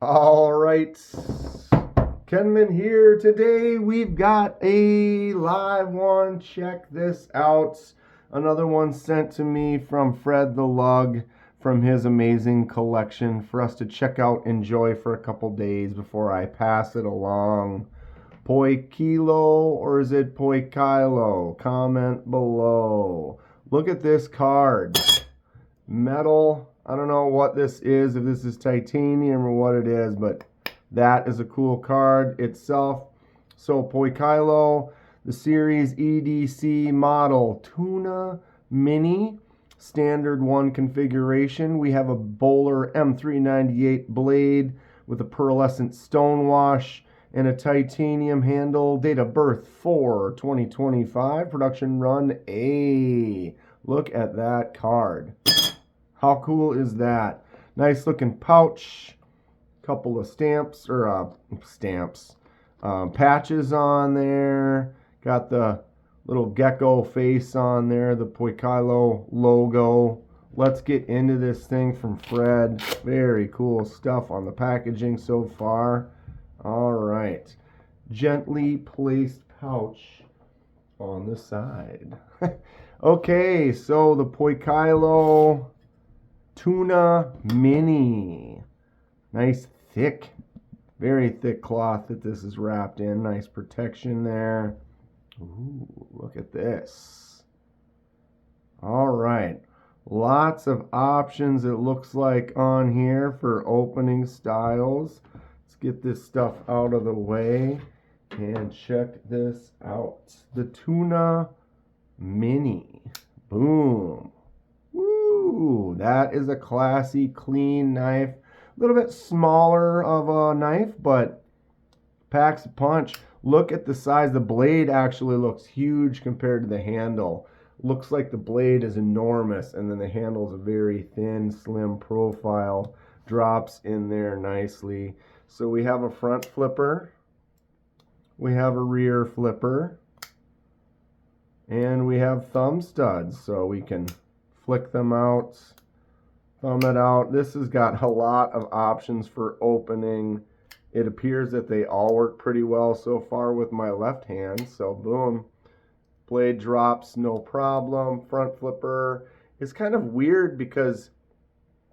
All right, Kenman here. Today we've got a live one. Check this out. Another one sent to me from Fred the Lug from his amazing collection for us to check out, enjoy for a couple days before I pass it along. Poikilo or is it Poikilo? Comment below. Look at this card. Metal. I don't know what this is, if this is titanium or what it is, but that is a cool card itself. So Poikilo, the series EDC model Tuna Mini, standard one configuration. We have a Bowler M398 blade with a pearlescent stonewash and a titanium handle. Date of birth 4/2025. Production run A. Look at that card. How cool is that? Nice looking pouch. Couple of stamps patches on there. Got the little gecko face on there, the Poikilo logo. Let's get into this thing from Fred. Very cool stuff on the packaging so far. All right. Gently placed pouch on the side. Okay, so the Poikilo Tuna Mini. Nice thick, very thick cloth that this is wrapped in. Nice protection there. Ooh, look at this. All right. Lots of options it looks like on here for opening styles. Let's get this stuff out of the way and check this out. The Tuna Mini. Boom. Woo, that is a classy, clean knife. A little bit smaller of a knife, but packs a punch. Look at the size. The blade actually looks huge compared to the handle. Looks like the blade is enormous, and then the handle is a very thin, slim profile. Drops in there nicely. So we have a front flipper. We have a rear flipper. And we have thumb studs, so we can flick them out, thumb it out. This has got a lot of options for opening. It appears that they all work pretty well so far with my left hand. So boom, blade drops, no problem. Front flipper is kind of weird because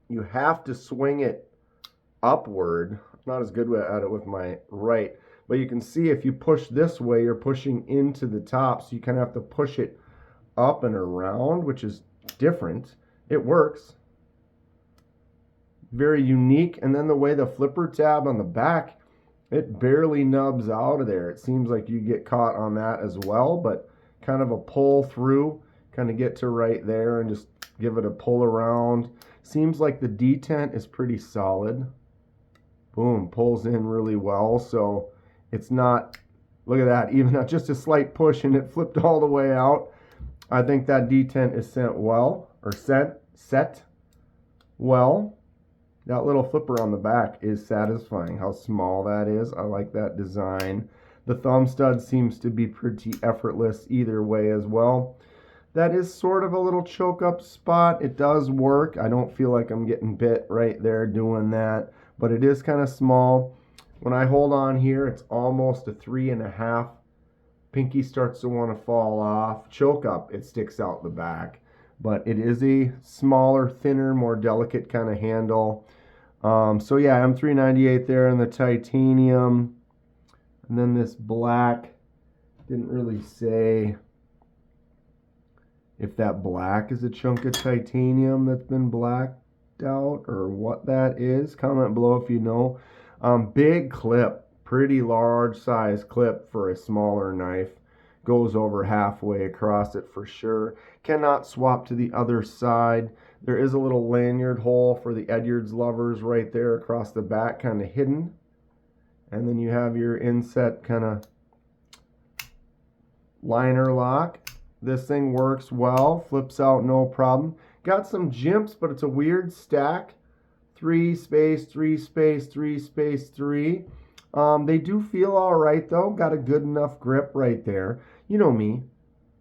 you have to swing it upward. I'm not as good at it with my right, but you can see if you push this way, you're pushing into the top. So you kind of have to push it up and around, which is different. It works. Very unique. And then the way the flipper tab on the back, it barely nubs out of there. It seems like you get caught on that as well, but kind of a pull through, kind of get to right there and just give it a pull around. Seems like the detent is pretty solid. Boom, pulls in really well. So it's not, look at that, even just a slight push and it flipped all the way out. I think that detent is set well. That little flipper on the back is satisfying. How small that is. I like that design. The thumb stud seems to be pretty effortless either way as well. That is sort of a little choke up spot. It does work. I don't feel like I'm getting bit right there doing that, but it is kind of small. When I hold on here, it's almost a 3.5. Pinky starts to want to fall off. Choke up, it sticks out the back. But it is a smaller, thinner, more delicate kind of handle. So yeah, M398 there in the titanium. And then this black, didn't really say if that black is a chunk of titanium that's been blacked out or what that is. Comment below if you know. Big clip. Pretty large size clip for a smaller knife. Goes over halfway across it for sure. Cannot swap to the other side. There is a little lanyard hole for the Edyards lovers right there across the back, kind of hidden. And then you have your inset kind of liner lock. This thing works well. Flips out no problem. Got some jimps, but it's a weird stack. 3 space, 3 space, 3 space, 3. They do feel all right, though. Got a good enough grip right there. You know me.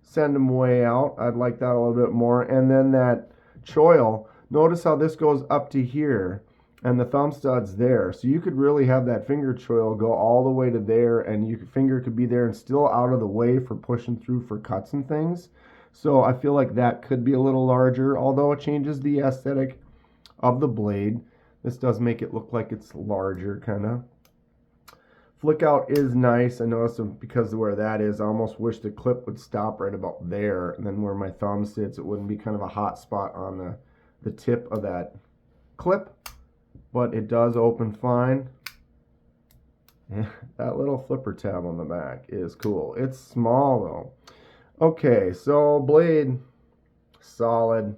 Send them way out. I'd like that a little bit more. And then that choil. Notice how this goes up to here. and the thumb stud's there. So you could really have that finger choil go all the way to there, and your finger could be there and still out of the way for pushing through for cuts and things. So I feel like that could be a little larger, although it changes the aesthetic of the blade. This does make it look like it's larger, kind of. Flick out is nice. I noticed because of where that is, I almost wish the clip would stop right about there, and then where my thumb sits, it wouldn't be kind of a hot spot on the tip of that clip. But it does open fine. That little flipper tab on the back is cool. It's small though. Okay, so blade, solid,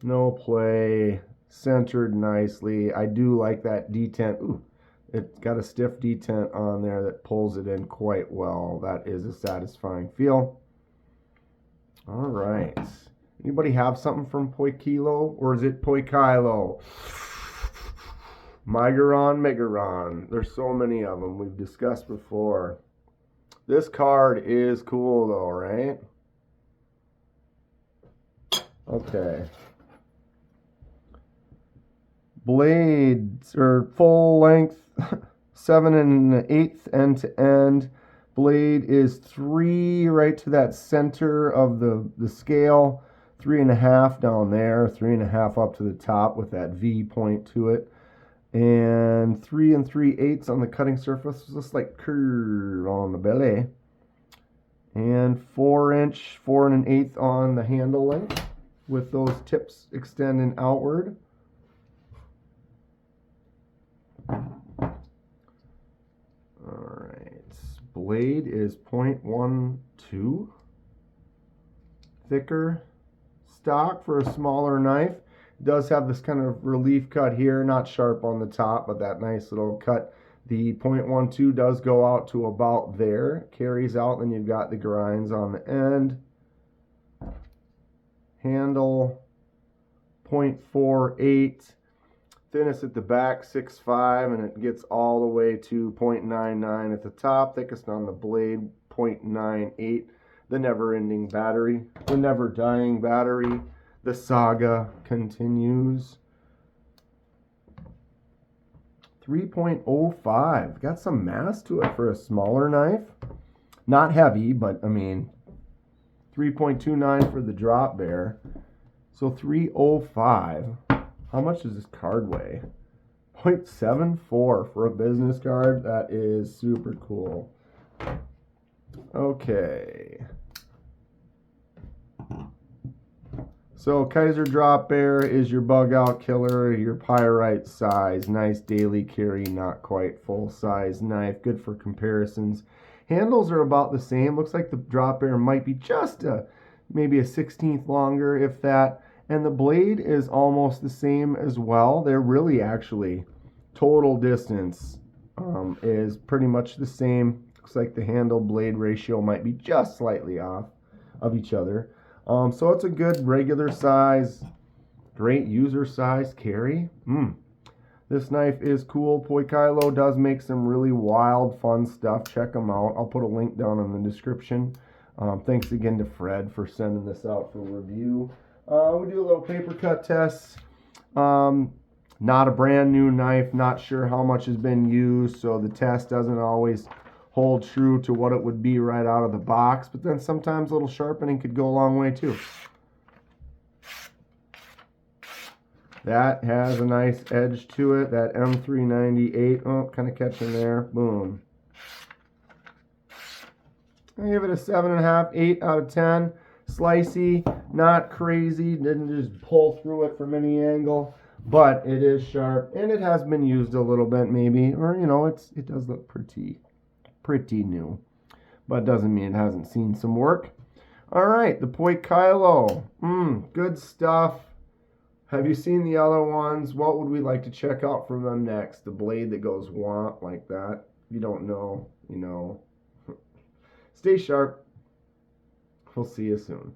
no play, centered nicely. I do like that detent. Ooh, it's got a stiff detent on there that pulls it in quite well. That is a satisfying feel. All right. Anybody have something from Poikilo, or is it Poikilo? Migaron, Megaron. There's so many of them we've discussed before. This card is cool though, right? Okay. Blades are full length, 7 1/8 end to end. Blade is 3 right to that center of the scale, 3.5 down there, 3.5 up to the top with that V point to it, and 3 3/8 on the cutting surface, just like curve on the belly, and 4-inch, 4 1/8 on the handle length with those tips extending outward. Alright, blade is 0.12, thicker stock for a smaller knife. It does have this kind of relief cut here, not sharp on the top, but that nice little cut. The 0.12 does go out to about there, carries out, then you've got the grinds on the end. Handle 0.48, thinnest at the back 6.5, and it gets all the way to 0.99 at the top. Thickest on the blade 0.98. The never-ending battery, the never-dying battery. The saga continues. 3.05. Got some mass to it for a smaller knife. Not heavy, but I mean, 3.29 for the drop bear. So 305. How much does this card weigh? 0.74 for a business card. That is super cool. Okay. So Kaiser Drop Bear is your bug out killer, your pyrite size. Nice daily carry, not quite full size knife. Good for comparisons. Handles are about the same. Looks like the Drop Bear might be just maybe a 16th longer, if that. And the blade is almost the same as well. They're really actually, total distance is pretty much the same. Looks like the handle blade ratio might be just slightly off of each other. So it's a good regular size, great user size carry. This knife is cool. Poikilo does make some really wild, fun stuff. Check them out. I'll put a link down in the description. Thanks again to Fred for sending this out for review. We do a little paper cut test. Not a brand new knife. Not sure how much has been used, so the test doesn't always hold true to what it would be right out of the box. But then sometimes a little sharpening could go a long way too. That has a nice edge to it. That M398. Oh, kind of catching there. Boom. I give it a 7.5, 8 out of 10. Slicey, not crazy. Didn't just pull through it from any angle, but it is sharp, and it has been used a little bit, maybe, or it does look pretty new, but doesn't mean it hasn't seen some work. All right, the Poikilo. Good stuff. Have you seen the other ones? What would we like to check out from them next? The blade that goes womp like that. If you don't know, you know. Stay sharp. We'll see you soon.